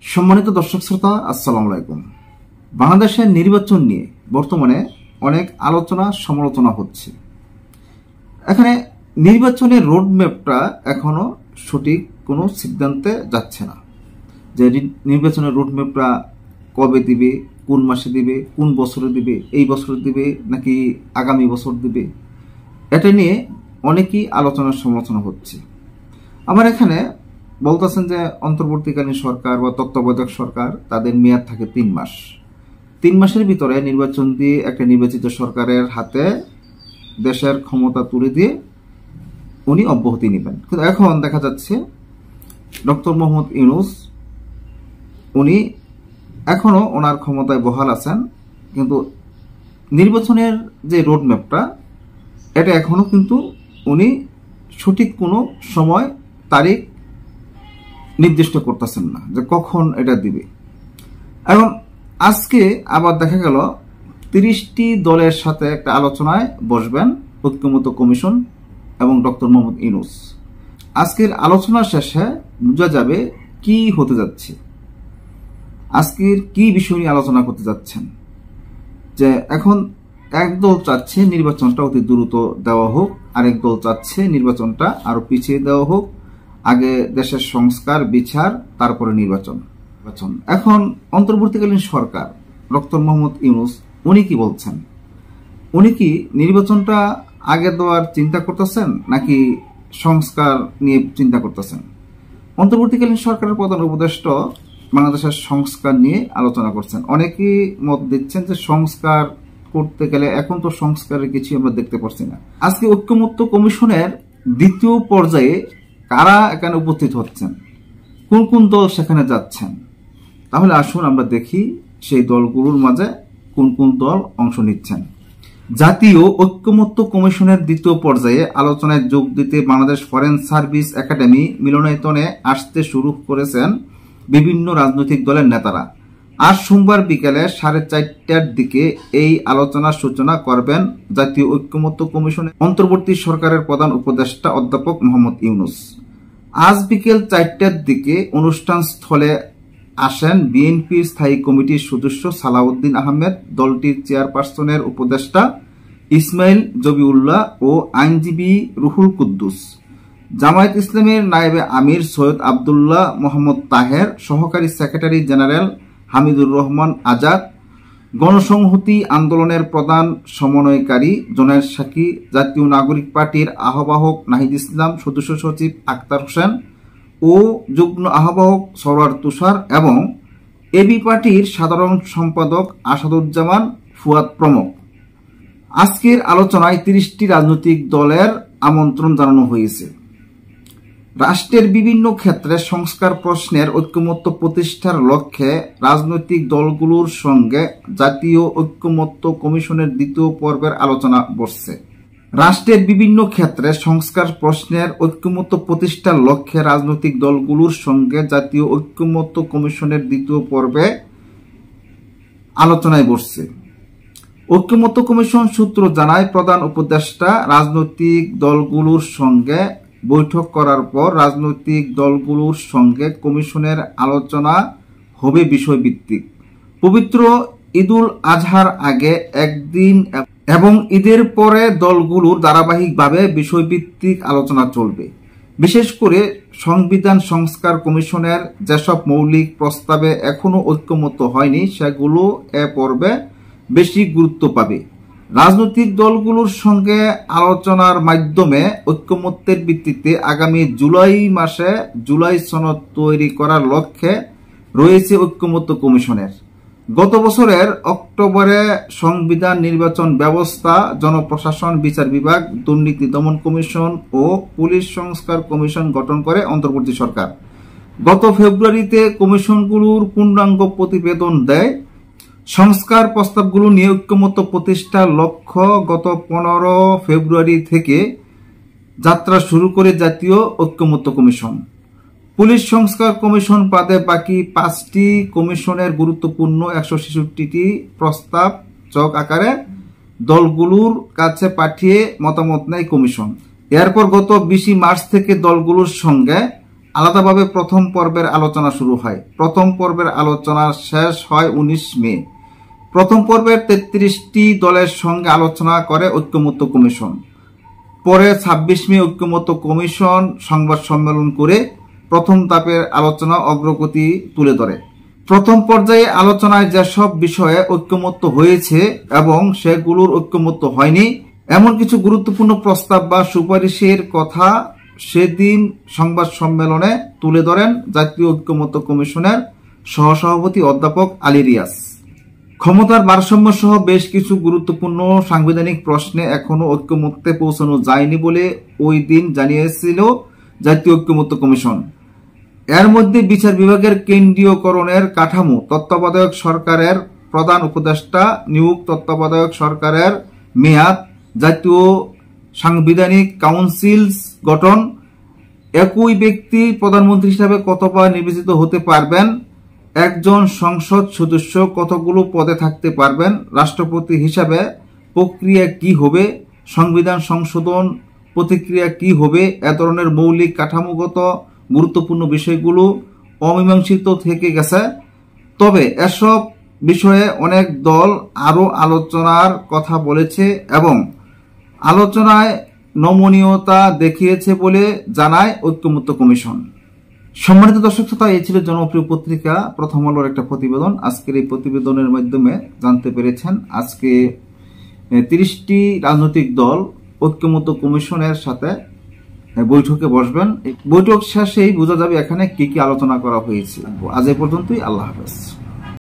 সম্মানিত দর্শক শ্রোতা, আসসালামু আলাইকুম। বাংলাদেশের নির্বাচন নিয়ে বর্তমানে অনেক আলোচনা সমালোচনা হচ্ছে। এখানে নির্বাচনের রোডম্যাপটা এখনো সঠিক কোনো সিদ্ধান্তে যাচ্ছে না, যে নির্বাচনের রোডম্যাপটা কবে দিবে, কোন মাসে দিবে, কোন বছরে দিবে, এই বছর দিবে নাকি আগামী বছর দিবে, এটা নিয়ে অনেকই আলোচনা সমালোচনা হচ্ছে। আমার এখানে বলতেছেন যে অন্তর্বর্তীকালীন সরকার বা তত্ত্বাবধায়ক সরকার, তাদের মেয়াদ থাকে 3 মাস। 3 মাসের ভিতরে নির্বাচন দিয়ে একটা নির্বাচিত সরকারের হাতে দেশের ক্ষমতা তুলে দিয়ে উনি অব্যাহতি নেবেন। কিন্তু এখন দেখা যাচ্ছে ডক্টর মোহাম্মদ ইউনূস উনি এখনো ওনার ক্ষমতায় বহাল আছেন, কিন্তু নির্বাচনের যে রোডম্যাপটা এটা এখনো কিন্তু উনি সঠিক কোনো সময় তারিখ নির্দিষ্ট করতেছেন না যে কখন এটা দিবে। এখন আজকে আবার দেখা গেল 30টি দলের সাথে একটা আলোচনায় বসবেন ঐক্যমত্য কমিশন এবং ডক্টর মোহাম্মদ ইউনূস। আজকের আলোচনা শেষে বোঝা যাবে কি হতে যাচ্ছে, আজকের কি বিষয় নিয়ে আলোচনা করতে যাচ্ছেন। যে এখন একদল চাচ্ছে নির্বাচনটা অতি দ্রুত দেওয়া হোক, আরেক দল চাচ্ছে নির্বাচনটা আরো পিছিয়ে দেওয়া হোক, আগে দেশের সংস্কার বিচার তারপরে নির্বাচন। এখন অন্তর্বর্তীকালীন সরকার ডক্টর মোহাম্মদ ইউনূস উনি কি বলছেন? উনি কি নির্বাচনটা আগে দেওয়ার চিন্তা করতেছেন নাকি সংস্কার নিয়ে চিন্তা করতেছেন? অন্তর্বর্তীকালীন সরকারের প্রধান উপদেষ্টা বাংলাদেশের সংস্কার নিয়ে আলোচনা করছেন। অনেকেই মত দিচ্ছেন যে সংস্কার করতে গেলে এখন তো সংস্কারের কিছু আমরা দেখতে পাচ্ছি না। আজকে ঐক্যমত্য কমিশনের দ্বিতীয় পর্যায়ে কারা এখানে উপস্থিত হচ্ছেন, কোন কোন দল সেখানে যাচ্ছেন, তাহলে আসুন আমরা দেখি সেই দলগুলোর মাঝে কোন কোন দল অংশ নিচ্ছেন। জাতীয় ঐক্যমত্য কমিশনের দ্বিতীয় পর্যায়ে আলোচনায় যোগ দিতে বাংলাদেশ ফরেন সার্ভিস একাডেমি মিলনায়তনে আসতে শুরু করেছেন বিভিন্ন রাজনৈতিক দলের নেতারা। আজ সোমবার বিকেলে 4:30টার দিকে এই আলোচনার সূচনা করবেন জাতীয় ঐক্যমত্য কমিশনের অন্তর্বর্তী সরকারের প্রধান উপদেষ্টা অধ্যাপক মোহাম্মদ ইউনূস। আজ বিকেল 4টার দিকে অনুষ্ঠান স্থলে আসেন বিএনপির স্থায়ী কমিটির সদস্য সালাউদ্দিন আহমেদ, দলটির চেয়ারপারসনের উপদেষ্টা ইসমাইল জবিউল্লাহ ও আইনজীবী রুহুল কুদ্দুস, জামায়াত ইসলামের নায়েবে আমির সৈয়দ আবদুল্লাহ মোহাম্মদ তাহের, সহকারী সেক্রেটারি জেনারেল হামিদুর রহমান আজাদ, গণসংহতি আন্দোলনের প্রধান সমন্বয়কারী জুনায়েদ সাকি, জাতীয় নাগরিক পার্টির আহ্বায়ক নাহিদ ইসলাম, সদস্য সচিব আক্তার হোসেন ও যুগ্ম আহ্বায়ক সরওয়ার তুষার এবং এবি পার্টির সাধারণ সম্পাদক আসাদুজ্জামান ফুয়াদ প্রমুখ। আজকের আলোচনায় 30টি রাজনৈতিক দলের আমন্ত্রণ জানানো হয়েছে। রাষ্ট্রের বিভিন্ন ক্ষেত্রে সংস্কার প্রশ্নের ঐক্যমত্য প্রতিষ্ঠার লক্ষ্যে রাজনৈতিক দলগুলোর সঙ্গে জাতীয় ঐক্যমত্য কমিশনের দ্বিতীয় পর্বের আলোচনা বসছে। রাষ্ট্রের বিভিন্ন ক্ষেত্রে সংস্কার প্রশ্নের ঐক্যমত্য প্রতিষ্ঠার লক্ষ্যে রাজনৈতিক দলগুলোর সঙ্গে জাতীয় ঐক্যমত্য কমিশনের দ্বিতীয় পর্বে আলোচনায় বসছে। ঐক্যমত্য কমিশন সূত্র জানায়, প্রধান উপদেষ্টা রাজনৈতিক দলগুলোর সঙ্গে বৈঠক করার পর রাজনৈতিক দলগুলোর সঙ্গে কমিশনের আলোচনা হবে বিষয়ভিত্তিক। পবিত্র ঈদুল আজহার আগে একদিন এবং ঈদের পরে দলগুলোর ধারাবাহিকভাবে বিষয়ভিত্তিক আলোচনা চলবে। বিশেষ করে সংবিধান সংস্কার কমিশনের যেসব মৌলিক প্রস্তাবে এখনো ঐক্যমত্য হয়নি সেগুলো এ পর্বে বেশি গুরুত্ব পাবে। রাজনৈতিক দলগুলোর সঙ্গে আলোচনার মাধ্যমে ঐক্যমত্যের ভিত্তিতে আগামী জুলাই মাসে জুলাই সনদ তৈরি করার লক্ষ্যে রয়েছে ঐক্যমত্য কমিশনের। গত বছরের অক্টোবরে সংবিধান, নির্বাচন ব্যবস্থা, জনপ্রশাসন, বিচার বিভাগ, দুর্নীতি দমন কমিশন ও পুলিশ সংস্কার কমিশন গঠন করে অন্তর্বর্তী সরকার। গত ফেব্রুয়ারিতে কমিশনগুলোর পূর্ণাঙ্গ প্রতিবেদন দেয়। সংস্কার প্রস্তাবগুলো নিয়ে ঐক্যমত্য প্রতিষ্ঠার লক্ষ্য গত 15 ফেব্রুয়ারি থেকে যাত্রা শুরু করে জাতীয় ঐক্যমত্য কমিশন। পুলিশ সংস্কার কমিশন বাদে বাকি 5টি কমিশনের গুরুত্বপূর্ণ 166টি প্রস্তাব চক আকারে দলগুলোর কাছে পাঠিয়ে মতামত নেয় কমিশন। এরপর গত 20 মার্চ থেকে দলগুলোর সঙ্গে আলাদাভাবে প্রথম পর্বের আলোচনা শুরু হয়। প্রথম পর্বের আলোচনা শেষ হয় 19 মে। প্রথম পর্বের 33টি দলের সঙ্গে আলোচনা করে ঐক্যমত্য কমিশন। পরে 26 মে ঐক্যমত্য কমিশন সংবাদ সম্মেলন করে প্রথম ধাপের আলোচনা অগ্রগতি তুলে ধরে। প্রথম পর্যায়ে আলোচনায় যেসব বিষয়ে ঐক্যমত্য হয়েছে এবং সেগুলোর ঐক্যমত্য হয়নি এমন কিছু গুরুত্বপূর্ণ প্রস্তাব বা সুপারিশের কথা সেদিন সংবাদ সম্মেলনে তুলে ধরেন জাতীয় ঐক্যমত্য কমিশনের সহসভাপতি অধ্যাপক আলী রিয়াজ। ক্ষমতার ভারসাম্য সহ বেশ কিছু গুরুত্বপূর্ণ সাংবিধানিক প্রশ্নে এখনো ঐক্যমত্যে পৌঁছানো যায়নি বলে ওই দিন জানিয়েছিল জাতীয় ঐক্যমত্য কমিশন। এর মধ্যে বিচার বিভাগের কেন্দ্রীয়করণের কাঠামো, তত্ত্বাবধায়ক সরকারের প্রধান উপদেষ্টা নিয়োগ, তত্ত্বাবধায়ক সরকারের মেয়াদ, জাতীয় সাংবিধানিক কাউন্সিল গঠন, একই ব্যক্তি প্রধানমন্ত্রী হিসাবে কতবার নির্বাচিত হতে পারবেন, একজন সংসদ সদস্য কতগুলো পদে থাকতে পারবেন, রাষ্ট্রপতি হিসাবে প্রক্রিয়া কি হবে, সংবিধান সংশোধন প্রতিক্রিয়া কি হবে, এ ধরনের মৌলিক কাঠামোগত গুরুত্বপূর্ণ বিষয়গুলো অমীমাংসিত থেকে গেছে। তবে এসব বিষয়ে অনেক দল আরো আলোচনার কথা বলেছে এবং আলোচনায় নমনীয়তা দেখিয়েছে বলে জানায় ঐক্যমত্য কমিশন। সম্মানিত দর্শক শ্রোতা, এই ছিল জনপ্রিয় পত্রিকা প্রথম আলোর একটা প্রতিবেদন। আজকের এই প্রতিবেদনের মাধ্যমে জানতে পেরেছেন আজকে 30টি রাজনৈতিক দল ঐক্যমত্য কমিশনের সাথে বৈঠকে বসবেন। বৈঠক শেষেই বোঝা যাবে এখানে কি কি আলোচনা করা হয়েছে। আজ এই পর্যন্তই। আল্লাহ হাফেজ।